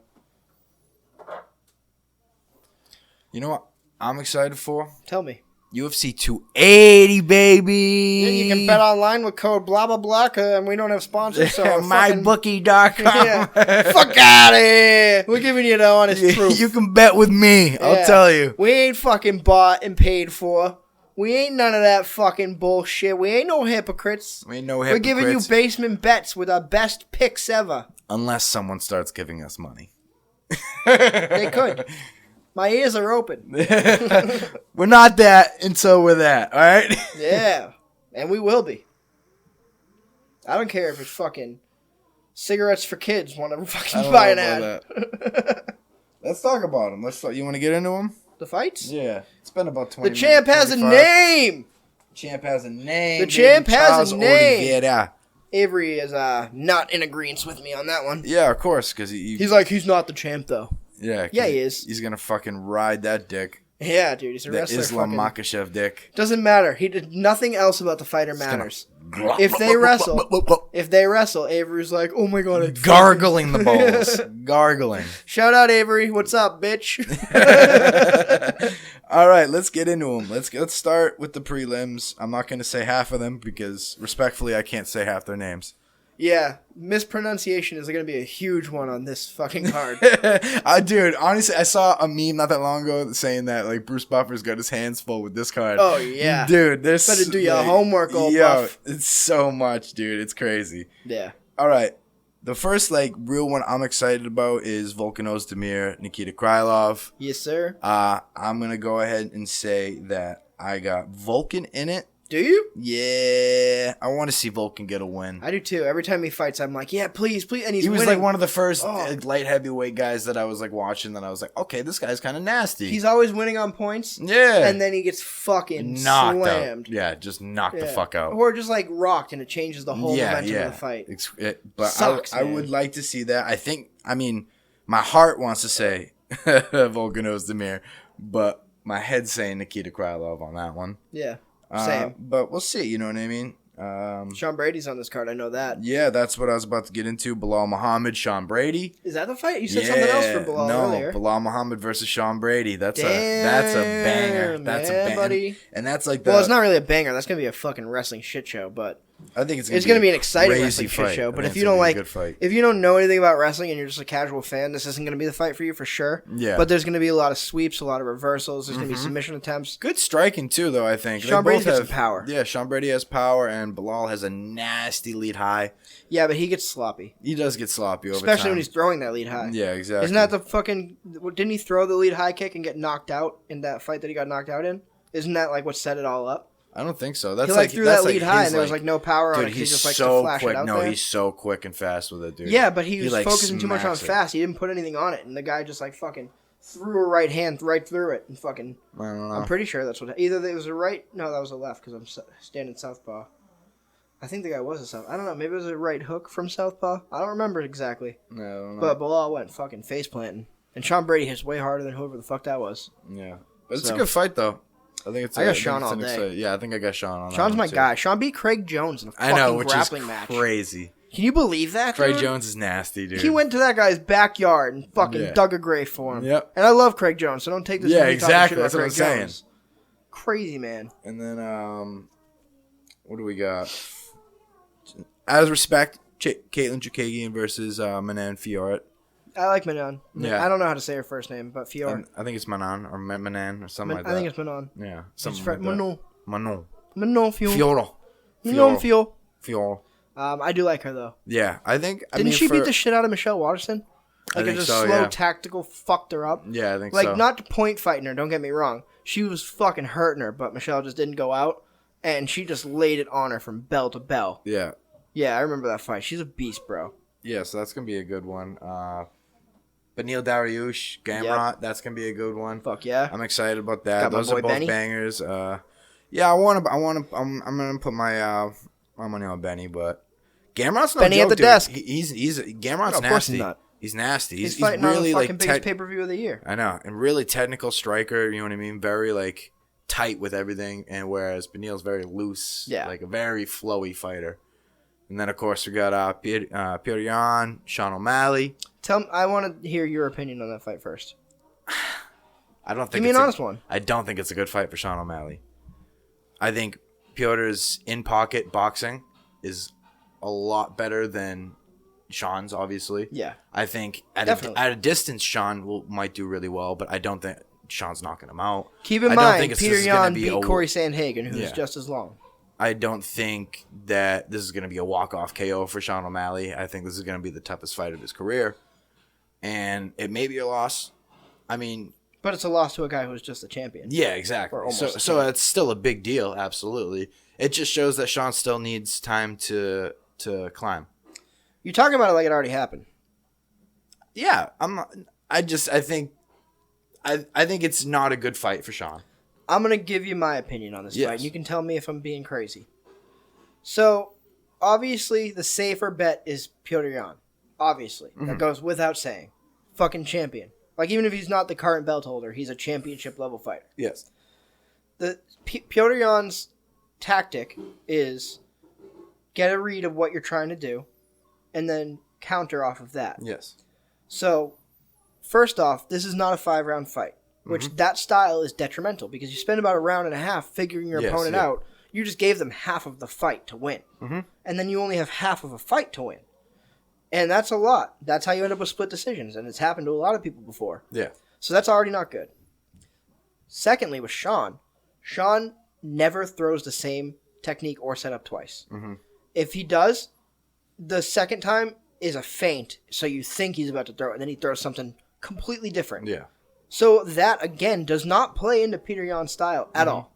Speaker 2: You know what I'm excited for?
Speaker 1: Tell me.
Speaker 2: UFC 280, baby.
Speaker 1: Yeah, you can bet online with code blah blah blah, and we don't have sponsors. So
Speaker 2: MyBookie.com.
Speaker 1: Yeah. Fuck out of here. We're giving you the honest truth.
Speaker 2: You can bet with me. I'll tell you.
Speaker 1: We ain't fucking bought and paid for. We ain't none of that fucking bullshit. We ain't no hypocrites.
Speaker 2: We ain't no hypocrites.
Speaker 1: We're giving you basement bets with our best picks ever.
Speaker 2: Unless someone starts giving us money.
Speaker 1: They could. My ears are open.
Speaker 2: We're not that until we're that, all right?
Speaker 1: Yeah. And we will be. I don't care if it's fucking cigarettes for kids want to fucking buy an ad.
Speaker 2: Let's talk about them. You want to get into them?
Speaker 1: The fights?
Speaker 2: Yeah. It's been about 20
Speaker 1: minutes. The champ has a name!
Speaker 2: The champ has a name.
Speaker 1: The champ has a name.
Speaker 2: Oliveira.
Speaker 1: Avery is not in agreement with me on that one.
Speaker 2: Yeah, of course, because he's
Speaker 1: like, he's not the champ, though.
Speaker 2: Yeah,
Speaker 1: he is.
Speaker 2: He's going to fucking ride that dick.
Speaker 1: Yeah, dude, he's a wrestler.
Speaker 2: Islam Makhachev dick.
Speaker 1: Doesn't matter. He did nothing else about the fighter matters. If they wrestle, Avery's like, oh my god,
Speaker 2: gargling the balls, gargling.
Speaker 1: Shout out Avery, what's up, bitch?
Speaker 2: All right, let's get into them. Let's start with the prelims. I'm not going to say half of them because respectfully, I can't say half their names.
Speaker 1: Yeah, mispronunciation is going to be a huge one on this fucking card.
Speaker 2: Dude, honestly, I saw a meme not that long ago saying that like Bruce Buffer's got his hands full with this card.
Speaker 1: Oh yeah,
Speaker 2: dude, there's
Speaker 1: better do your homework, old Buff.
Speaker 2: It's so much, dude. It's crazy.
Speaker 1: Yeah.
Speaker 2: All right, the first like real one I'm excited about is Volkan Ozdemir, Nikita Krylov.
Speaker 1: Yes, sir.
Speaker 2: I'm gonna go ahead and say that I got Volkan in it.
Speaker 1: Do you?
Speaker 2: Yeah. I want to see Volkan get a win.
Speaker 1: I do too. Every time he fights, I'm like, yeah, please. And
Speaker 2: he was like one of the first light heavyweight guys that I was like watching that I was like, okay, this guy's kind of nasty.
Speaker 1: He's always winning on points.
Speaker 2: Yeah.
Speaker 1: And then he gets fucking
Speaker 2: knocked
Speaker 1: slammed.
Speaker 2: Out. Yeah, just knocked the fuck out.
Speaker 1: Or just like rocked and it changes the whole momentum of the fight.
Speaker 2: But
Speaker 1: Sucks,
Speaker 2: I would like to see that. My heart wants to say Volkan Ozdemir, but my head's saying Nikita Krylov on that one.
Speaker 1: Yeah. Same.
Speaker 2: But we'll see, you know what I mean?
Speaker 1: Sean Brady's on this card, I know that.
Speaker 2: Yeah, that's what I was about to get into. Bilal Muhammad, Sean Brady.
Speaker 1: Is that the fight? You said something else for Bilal earlier.
Speaker 2: Bilal Muhammad versus Sean Brady. That's a banger. That's a banger.
Speaker 1: Buddy.
Speaker 2: And that's like
Speaker 1: well, it's not really a banger. That's gonna be a fucking wrestling shit show, but
Speaker 2: I think it's
Speaker 1: gonna be an exciting wrestling shit show. But if you don't if you don't know anything about wrestling and you're just a casual fan, this isn't gonna be the fight for you for sure.
Speaker 2: Yeah.
Speaker 1: But there's gonna be a lot of sweeps, a lot of reversals. There's gonna be submission attempts.
Speaker 2: Good striking too, though. I think
Speaker 1: Sean Brady has some power.
Speaker 2: Yeah, Sean Brady has power, and Bilal has a nasty lead high.
Speaker 1: Yeah, but he gets sloppy.
Speaker 2: He does get sloppy over
Speaker 1: especially
Speaker 2: time.
Speaker 1: when he's throwing that lead high.
Speaker 2: Yeah, exactly.
Speaker 1: Isn't that the fucking? Didn't he throw the lead high kick and get knocked out in that fight that he got knocked out in? Isn't that like what set it all up?
Speaker 2: I don't think so. That's
Speaker 1: he threw that lead high and there was like no power on it.
Speaker 2: He's
Speaker 1: just likes
Speaker 2: so
Speaker 1: to flash
Speaker 2: quick.
Speaker 1: It out
Speaker 2: no,
Speaker 1: there.
Speaker 2: He's so quick and fast with it, dude.
Speaker 1: Yeah, but he was focusing too much on
Speaker 2: it.
Speaker 1: fast. He didn't put anything on it, and the guy just like fucking threw a right hand right through it and fucking.
Speaker 2: I don't know.
Speaker 1: I'm pretty sure that's what. Either it was a right. No, that was a left because I'm standing southpaw. I think the guy was a south. I don't know. Maybe it was a right hook from southpaw. I don't remember exactly.
Speaker 2: No, I don't know.
Speaker 1: But Bilal went fucking face planting, and Sean Brady hits way harder than whoever the fuck that was.
Speaker 2: Yeah, but it's a good fight though. I got
Speaker 1: Sean all day.
Speaker 2: Yeah, I think I got Sean on.
Speaker 1: Sean's my guy. Sean beat Craig Jones in a fucking grappling match.
Speaker 2: Crazy.
Speaker 1: Can you believe that?
Speaker 2: Craig Jones is nasty, dude.
Speaker 1: He went to that guy's backyard and fucking dug a grave for him.
Speaker 2: Yep.
Speaker 1: And I love Craig Jones, so don't take this.
Speaker 2: Yeah, exactly. That's what I'm saying.
Speaker 1: Crazy man.
Speaker 2: And then what do we got? As respect, Caitlin Chookagian versus Manan Fiorot.
Speaker 1: I like Manon.
Speaker 2: Yeah.
Speaker 1: I don't know how to say her first name, but Fior.
Speaker 2: I think it's Manon or Manan or something like that.
Speaker 1: I think it's Manon.
Speaker 2: Yeah. Something
Speaker 1: like
Speaker 2: that.
Speaker 1: Manon. Manon Fior.
Speaker 2: Fioro.
Speaker 1: Manon Fior.
Speaker 2: Fior.
Speaker 1: I do like her, though.
Speaker 2: Yeah, I think...
Speaker 1: Didn't she beat the shit out of Michelle Waterson? Like,
Speaker 2: I think so,
Speaker 1: slow tactical fucked her up?
Speaker 2: Yeah, I think
Speaker 1: so.
Speaker 2: Like,
Speaker 1: not to point fighting her, don't get me wrong. She was fucking hurting her, but Michelle just didn't go out, and she just laid it on her from bell to bell.
Speaker 2: Yeah.
Speaker 1: Yeah, I remember that fight. She's a beast, bro.
Speaker 2: Yeah, so that's going to be a good one. Benil Dariush, Gamrot, that's going to be a good one.
Speaker 1: Fuck yeah.
Speaker 2: I'm excited about that.
Speaker 1: Got
Speaker 2: Those are both
Speaker 1: Benny.
Speaker 2: Bangers. Yeah, I'm going to put my money on Benny, but Gamrot's no
Speaker 1: Benny
Speaker 2: joke,
Speaker 1: at the
Speaker 2: dude.
Speaker 1: Desk.
Speaker 2: Gamrot's
Speaker 1: No, of course
Speaker 2: nasty.
Speaker 1: he's not.
Speaker 2: He's nasty.
Speaker 1: He's fighting
Speaker 2: really
Speaker 1: on the fucking
Speaker 2: like
Speaker 1: biggest pay-per-view of the year.
Speaker 2: I know, and really technical striker. You know what I mean? Very like tight with everything, and whereas Benil's very loose.
Speaker 1: Yeah.
Speaker 2: Like a very flowy fighter. And then, of course, we got Petr Yan, Sean O'Malley.
Speaker 1: I want to hear your opinion on that fight first.
Speaker 2: I don't think.
Speaker 1: Give me an honest one.
Speaker 2: I don't think it's a good fight for Sean O'Malley. I think Petr's in-pocket boxing is a lot better than Sean's, obviously.
Speaker 1: Yeah.
Speaker 2: I think at a distance, Sean might do really well, but I don't think Sean's knocking him out.
Speaker 1: Keep in mind, Petr Yan beat Corey Sandhagen, who's just as long.
Speaker 2: I don't think that this is going to be a walk-off KO for Sean O'Malley. I think this is going to be the toughest fight of his career. And it may be a loss. I mean...
Speaker 1: But it's a loss to a guy who's just a champion.
Speaker 2: Yeah, exactly. So it's still a big deal, absolutely. It just shows that Sean still needs time to climb.
Speaker 1: You're talking about it like it already happened.
Speaker 2: Yeah, I think it's not a good fight for Sean.
Speaker 1: I'm going to give you my opinion on this fight. You can tell me if I'm being crazy. So, obviously, the safer bet is Petr Yan. Obviously. Mm-hmm. That goes without saying. Fucking champion. Like, even if he's not the current belt holder, he's a championship-level fighter.
Speaker 2: Yes.
Speaker 1: Petr Yan's tactic is get a read of what you're trying to do, and then counter off of that.
Speaker 2: Yes.
Speaker 1: So, first off, this is not a 5-round fight. Which that style is detrimental because you spend about a round and a half figuring your opponent out. You just gave them half of the fight to win. Mm-hmm. And then you only have half of a fight to win. And that's a lot. That's how you end up with split decisions. And it's happened to a lot of people before.
Speaker 2: Yeah.
Speaker 1: So that's already not good. Secondly, with Sean never throws the same technique or setup twice. Mm-hmm. If he does, the second time is a feint. So you think he's about to throw it, and then he throws something completely different.
Speaker 2: Yeah.
Speaker 1: So that, again, does not play into Petr Yan's style at all.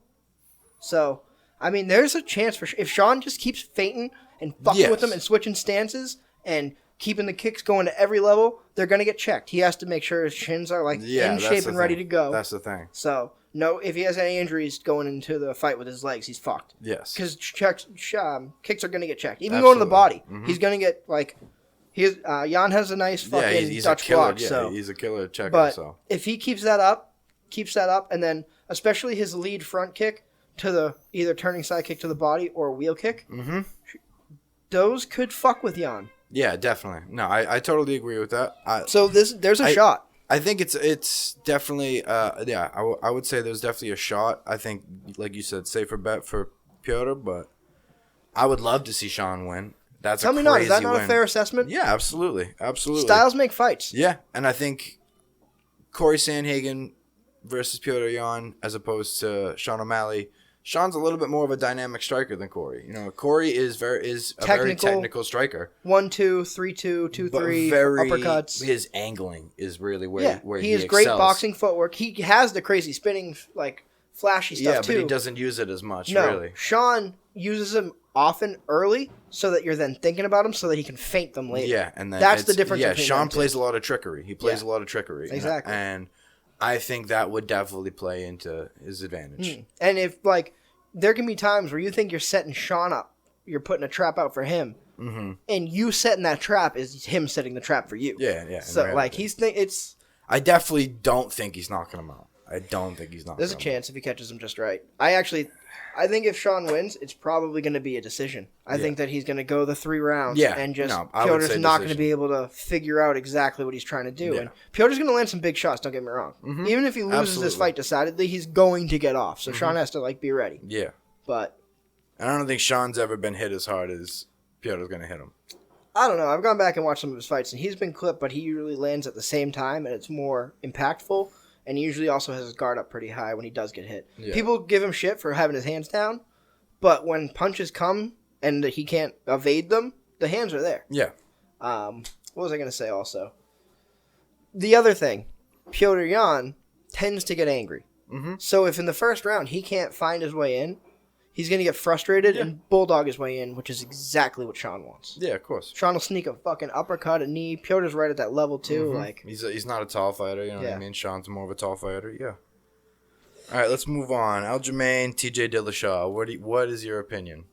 Speaker 1: So, I mean, there's a chance for... If Sean just keeps feinting and fucking with them and switching stances and keeping the kicks going to every level, they're going to get checked. He has to make sure his shins are in shape and ready to go.
Speaker 2: That's the thing.
Speaker 1: So, no, if he has any injuries going into the fight with his legs, he's fucked.
Speaker 2: Yes.
Speaker 1: Because kicks are going to get checked. Even going to the body. Mm-hmm. He's going to get, like... Yan has a nice fucking
Speaker 2: he's
Speaker 1: Dutch
Speaker 2: a killer.
Speaker 1: block.
Speaker 2: Yeah, he's a killer checker.
Speaker 1: But if he keeps that up, and then especially his lead front kick to the either turning side kick to the body or wheel kick, those could fuck with Yan.
Speaker 2: Yeah, definitely. No, I totally agree with that.
Speaker 1: There's a shot.
Speaker 2: I think it's definitely I would say there's definitely a shot. I think, like you said, safer bet for Petr, but I would love to see Sean win.
Speaker 1: Tell me not. Is that not a fair assessment?
Speaker 2: Yeah, absolutely.
Speaker 1: Styles make fights.
Speaker 2: Yeah, and I think Corey Sandhagen versus Petr Yan as opposed to Sean O'Malley. Sean's a little bit more of a dynamic striker than Corey. You know, Corey is a very technical striker. 1-2,
Speaker 1: 3-2, 2-3 uppercuts.
Speaker 2: His angling is really where he
Speaker 1: has great boxing footwork. He has the crazy spinning, like flashy stuff too.
Speaker 2: Yeah, but he doesn't use it as much.
Speaker 1: No,
Speaker 2: really.
Speaker 1: Sean uses him often early so that you're then thinking about him so that he can feint them later.
Speaker 2: Yeah, and then
Speaker 1: that's the difference.
Speaker 2: Yeah, Sean plays a lot of trickery. He plays a lot of trickery.
Speaker 1: Exactly.
Speaker 2: And I think that would definitely play into his advantage.
Speaker 1: And if, there can be times where you think you're setting Sean up, you're putting a trap out for him, and you setting that trap is him setting the trap for you.
Speaker 2: Yeah.
Speaker 1: So, it's...
Speaker 2: I definitely don't think he's knocking him out. I don't think he's knocking him out.
Speaker 1: There's a chance if he catches him just right. I think if Sean wins, it's probably going to be a decision. I think that he's going to go the 3 rounds and just Petr's not going to be able to figure out exactly what he's trying to do. Yeah. And Petr's going to land some big shots, don't get me wrong. Mm-hmm. Even if he loses this fight decidedly, he's going to get off. So Sean has to be ready.
Speaker 2: Yeah.
Speaker 1: But
Speaker 2: I don't think Sean's ever been hit as hard as Petr's going to hit him.
Speaker 1: I don't know. I've gone back and watched some of his fights, and he's been clipped, but he usually lands at the same time, and it's more impactful. And he usually also has his guard up pretty high when he does get hit. Yeah. People give him shit for having his hands down, but when punches come and he can't evade them, the hands are there.
Speaker 2: Yeah.
Speaker 1: What was I going to say also? The other thing, Petr Yan tends to get angry. Mm-hmm. So if in the first round he can't find his way in, he's going to get frustrated and bulldog his way in, which is exactly what Sean wants.
Speaker 2: Yeah, of course.
Speaker 1: Sean will sneak a fucking uppercut, a knee. Petr's right at that level, too. Mm-hmm.
Speaker 2: He's not a tall fighter, you know what I mean? Sean's more of a tall fighter, yeah. All right, let's move on. Aljamain, TJ Dillashaw. What is your opinion?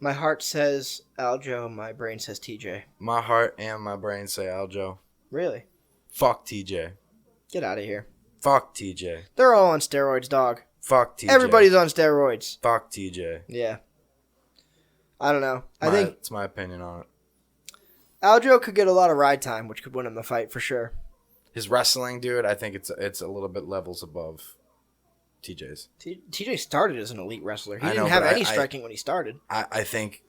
Speaker 1: My heart says Aljo, my brain says TJ.
Speaker 2: My heart and my brain say Aljo.
Speaker 1: Really?
Speaker 2: Fuck TJ.
Speaker 1: Get out of here.
Speaker 2: Fuck TJ.
Speaker 1: They're all on steroids, dog.
Speaker 2: Fuck TJ.
Speaker 1: Everybody's on steroids.
Speaker 2: Fuck TJ.
Speaker 1: Yeah. I don't know. I think
Speaker 2: it's my opinion on it.
Speaker 1: Aljo could get a lot of ride time, which could win him the fight for sure.
Speaker 2: His wrestling, dude, I think it's a little bit levels above TJ's.
Speaker 1: TJ started as an elite wrestler. He didn't have any striking when he started.
Speaker 2: I think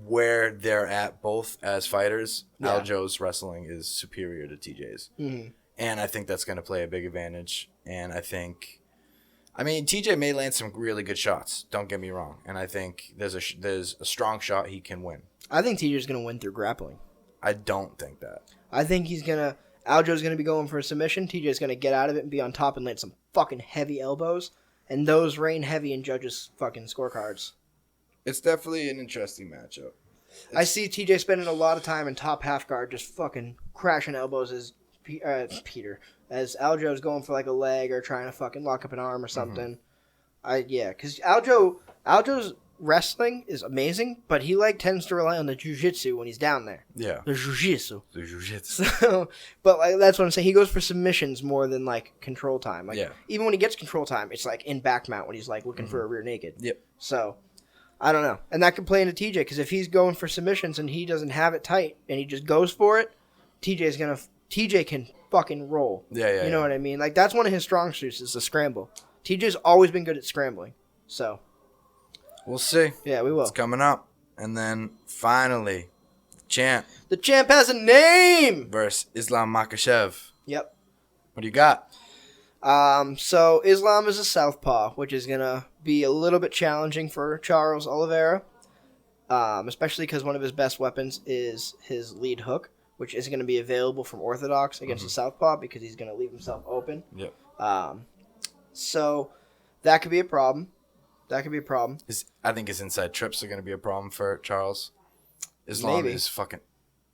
Speaker 2: where they're at both as fighters, Aljo's wrestling is superior to TJ's. Mm-hmm. And I think that's going to play a big advantage. And I mean, TJ may land some really good shots. Don't get me wrong. And I think there's a strong shot he can win.
Speaker 1: I think TJ's going to win through grappling.
Speaker 2: I don't think that.
Speaker 1: I think Aljo's going to be going for a submission. TJ's going to get out of it and be on top and land some fucking heavy elbows. And those reign heavy in judges' fucking scorecards. It's
Speaker 2: definitely an interesting matchup.
Speaker 1: I see TJ spending a lot of time in top half guard just fucking crashing elbows as Aljo's going for like a leg or trying to fucking lock up an arm or something. Mm-hmm. Because Aljo's wrestling is amazing, but he tends to rely on the jiu-jitsu when he's down there. Yeah. The jiu-jitsu. So, but that's what I'm saying. He goes for submissions more than control time. Even when he gets control time, it's in back mount when he's looking for a rear naked. Yep. So, I don't know. And that could play into TJ because if he's going for submissions and he doesn't have it tight and he just goes for it, TJ can fucking roll. Yeah. You know what I mean? That's one of his strong suits is the scramble. TJ's always been good at scrambling. So,
Speaker 2: we'll see.
Speaker 1: Yeah, we will.
Speaker 2: It's coming up. And then, finally,
Speaker 1: the champ has a name!
Speaker 2: Versus Islam Makhachev.
Speaker 1: Yep.
Speaker 2: What do you got?
Speaker 1: So, Islam is a southpaw, which is going to be a little bit challenging for Charles Oliveira. Especially because one of his best weapons is his lead hook, which isn't going to be available from orthodox against a southpaw because he's going to leave himself open. Yep. So, that could be a problem. I
Speaker 2: think his inside trips are going to be a problem for Charles. Islam is fucking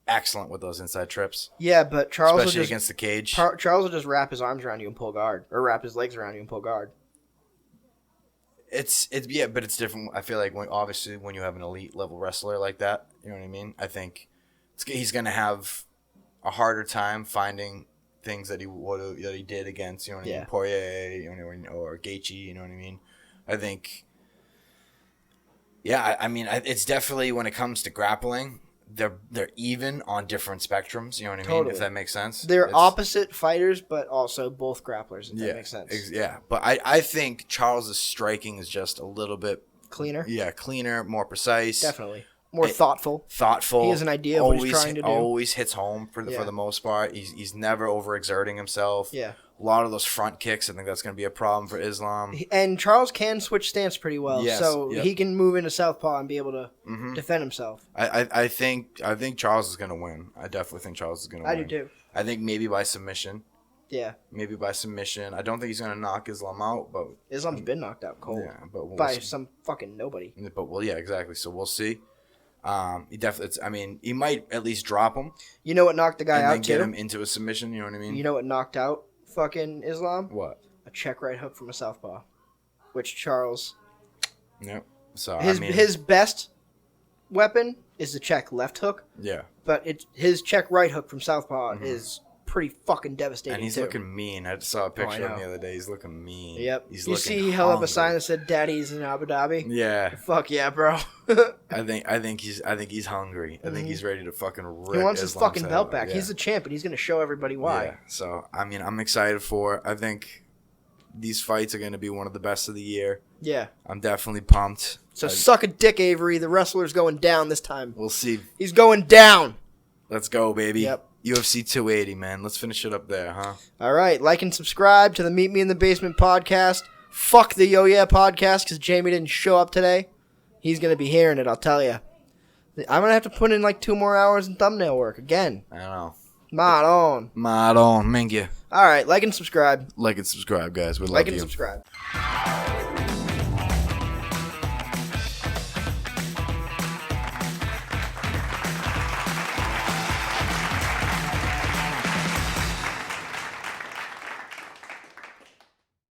Speaker 2: excellent with those inside trips.
Speaker 1: Yeah, but Charles
Speaker 2: especially against the cage.
Speaker 1: Charles will just wrap his arms around you and pull guard, or wrap his legs around you and pull guard.
Speaker 2: But it's different. I feel like when you have an elite level wrestler like that, you know what I mean. I think he's going to have a harder time finding things that he did against Poirier, or Gaethje, you know what I mean. I think, I mean, it's definitely when it comes to grappling, they're even on different spectrums. You know what I mean? Totally. If that makes sense.
Speaker 1: They're opposite fighters, but also both grapplers. If that makes sense.
Speaker 2: Yeah, but I think Charles's striking is just a little bit
Speaker 1: cleaner.
Speaker 2: Yeah, cleaner, more precise.
Speaker 1: Definitely. More thoughtful.
Speaker 2: He
Speaker 1: has an idea of what he's trying to do.
Speaker 2: Always hits home for the most part. He's never overexerting himself.
Speaker 1: Yeah.
Speaker 2: A lot of those front kicks, I think that's going to be a problem for Islam.
Speaker 1: And Charles can switch stance pretty well, he can move into southpaw and be able to defend himself.
Speaker 2: I think Charles is going to win. I definitely think Charles is going to win.
Speaker 1: I do too.
Speaker 2: I think maybe by submission.
Speaker 1: Yeah.
Speaker 2: Maybe by submission. I don't think he's going to knock Islam out, but
Speaker 1: Islam's been knocked out cold.
Speaker 2: Yeah, but
Speaker 1: by some fucking nobody.
Speaker 2: But exactly. So we'll see. He definitely. I mean, he might at least drop him.
Speaker 1: You know what knocked the guy out too?
Speaker 2: And then get him into a submission. You know what I mean?
Speaker 1: You know what knocked out fucking Islam?
Speaker 2: What?
Speaker 1: A check right hook from a southpaw, which Charles.
Speaker 2: Yep. So
Speaker 1: his best weapon is the check left hook.
Speaker 2: Yeah.
Speaker 1: But his check right hook from southpaw is pretty fucking devastating.
Speaker 2: And he's looking mean. I saw a picture of him the other day. He's looking mean.
Speaker 1: Yep.
Speaker 2: You
Speaker 1: see, he held up a sign that said "Daddy's in Abu Dhabi."
Speaker 2: Yeah.
Speaker 1: Fuck yeah, bro.
Speaker 2: I think he's hungry. I think he's ready to fucking rip.
Speaker 1: He wants his
Speaker 2: Islam's
Speaker 1: fucking belt back. Yeah. He's the champ, and he's gonna show everybody why.
Speaker 2: Yeah. So I mean, I'm excited for it. I think these fights are gonna be one of the best of the year.
Speaker 1: Yeah.
Speaker 2: I'm definitely pumped.
Speaker 1: So suck a dick, Avery. The wrestler's going down this time.
Speaker 2: We'll see.
Speaker 1: He's going down.
Speaker 2: Let's go, baby.
Speaker 1: Yep.
Speaker 2: UFC 280, man. Let's finish it up there, huh?
Speaker 1: All right. Like and subscribe to the Meet Me in the Basement podcast. Fuck the Yo Yeah podcast because Jamie didn't show up today. He's going to be hearing it, I'll tell you. I'm going to have to put in 2 more hours in thumbnail work again.
Speaker 2: I know.
Speaker 1: Mod on.
Speaker 2: Thank you.
Speaker 1: All right. Like and subscribe.
Speaker 2: Like and subscribe, guys. We love you.
Speaker 1: Like and subscribe.